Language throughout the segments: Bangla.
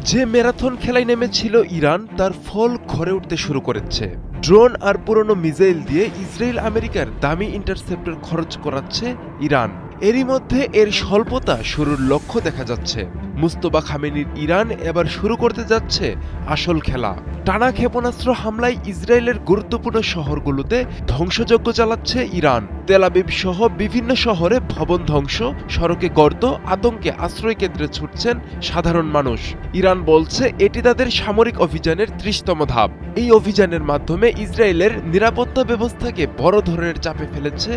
যে ম্যারাথন খেলায় নেমেছিল ইরান তার ফল ঘরে উঠতে শুরু করেছে। ড্রোন আর পুরনো মিসাইল দিয়ে ইসরায়েল আমেরিকার দামি ইন্টারসেপ্টর খরচ করাচ্ছে ইরান। এরই মধ্যে এর স্বল্পতা শুরুর লক্ষ্য দেখা যাচ্ছে। মুস্তফা খামেনির ইরান এবার শুরু করতে যাচ্ছে আসল খেলা। টানা ক্ষেপণাস্ত্র হামলায় ইসরায়েলের গুরুত্বপূর্ণ শহরগুলোতে ধ্বংসযজ্ঞ চালাচ্ছে ইরান। তেল আবিব সহ বিভিন্ন শহরে ভবন ধ্বংস, সড়কে গর্ত, আতঙ্কে আশ্রয়কেন্দ্রে ছুটছেন সাধারণ মানুষ। ইরান বলছে এটি তাদের সামরিক অভিযানের ৩০তম ধাপ। এই অভিযানের মাধ্যমে ইসরায়েলের নিরাপত্তা ব্যবস্থাকে বড় ধরনের চাপে ফেলেছে।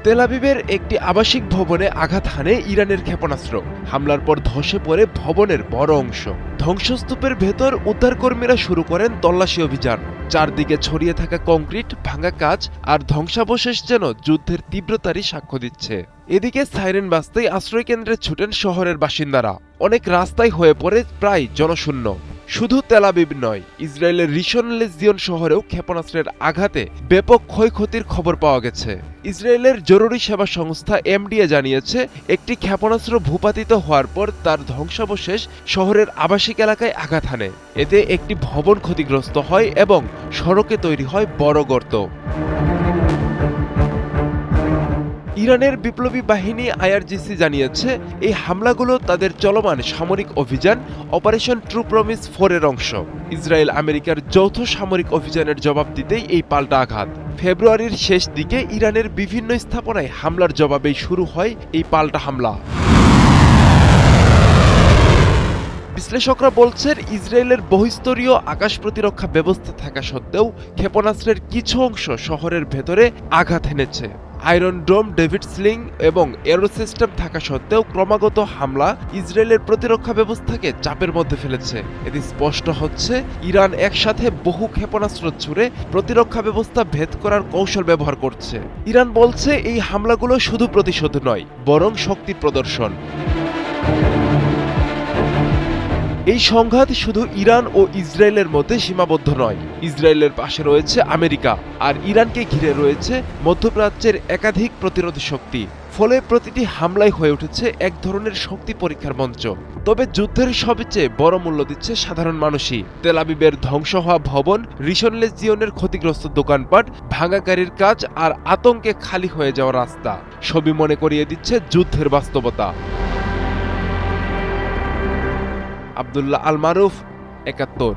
তেল আবিবের একটি আবাসিক ভবনে আঘাত হানে ইরানের ক্ষেপণাস্ত্র। হামলার পর ধসে পড়ে ভবনের বড় অংশ। ধ্বংসস্তূপের ভেতর উদ্ধারকর্মীরা শুরু করেন তল্লাশি অভিযান। চারদিকে ছড়িয়ে থাকা কংক্রিট, ভাঙা কাচ আর ধ্বংসাবশেষ যেন যুদ্ধের তীব্রতারই সাক্ষ্য দিচ্ছে। এদিকে সাইরেন বাজতেই আশ্রয়কেন্দ্রে ছুটেন শহরের বাসিন্দারা। অনেক রাস্তায় হয়ে পড়ে প্রায় জনশূন্য। শুধু তেল আবিব নয়, ইসরায়েলের রিশন লেজিয়ন শহরেও ক্ষেপণাস্ত্রের আঘাতে ব্যাপক ক্ষয়ক্ষতির খবর পাওয়া গেছে। ইসরায়েলের জরুরি সেবা সংস্থা এমডিএ জানিয়েছে, একটি ক্ষেপণাস্ত্র ভূপাতিত হওয়ার পর তার ধ্বংসাবশেষ শহরের আবাসিক এলাকায় আঘাত হানে। এতে একটি ভবন ক্ষতিগ্রস্ত হয় এবং সড়কে তৈরি হয় বড় গর্ত। ইরানের বিপ্লবী বাহিনী আইআরজিসি জানিয়েছে, এই হামলাগুলো তাদের চলমান সামরিক অভিযান অপারেশন ট্রু প্রমিস 4 এর অংশ। ইসরায়েল আমেরিকার যৌথ সামরিক অভিযানের জবাব দিতেই এই পাল্টা আঘাত। ফেব্রুয়ারির শেষ দিকে ইরানের বিভিন্ন স্থাপনায় হামলার জবাবেই শুরু হয় এই পাল্টা হামলা। বিশ্লেষকরা বলছেন, ইসরায়েলের বহুস্তরীয় আকাশ প্রতিরক্ষা ব্যবস্থা থাকা সত্ত্বেও ক্ষেপণাস্ত্রের কিছু অংশ শহরের ভেতরে আঘাত এনেছে। আয়রন ডোম, ডেভিড স্লিং এবং এরো সিস্টেম থাকা সত্ত্বেও ক্রমাগত হামলা ইসরায়েলের প্রতিরক্ষা ব্যবস্থাকে চাপের মধ্যে ফেলেছে। এতে স্পষ্ট হচ্ছে, ইরান একসাথে বহু ক্ষেপণাস্ত্র ছুড়ে প্রতিরক্ষা ব্যবস্থা ভেদ করার কৌশল ব্যবহার করছে। ইরান বলছে, এই হামলাগুলো শুধু প্রতিশোধ নয়, বরং শক্তি প্রদর্শন। এই সংঘাত শুধু ইরান ও ইসরায়েলের মধ্যে সীমাবদ্ধ নয়। ইসরায়েলের পাশে রয়েছে আমেরিকা, আর ইরানকে ঘিরে রয়েছে মধ্যপ্রাচ্যের একাধিক প্রতিরোধী শক্তি। ফলে প্রতিটি হামলাই হয়ে উঠেছে এক ধরনের শক্তি পরীক্ষার মঞ্চ। তবে যুদ্ধের সবচেয়ে বড় মূল্য দিচ্ছে সাধারণ মানুষই। তেল আবিবের ধ্বংস হওয়া ভবন, রিশন লেজিয়নের ক্ষতিগ্রস্ত দোকানপাট, ভাঙা গাড়ির কাজ আর আতঙ্কে খালি হয়ে যাওয়া রাস্তা সবই মনে করিয়ে দিচ্ছে যুদ্ধের বাস্তবতা। আব্দুল্লাহ আল মারুফ, ৭১।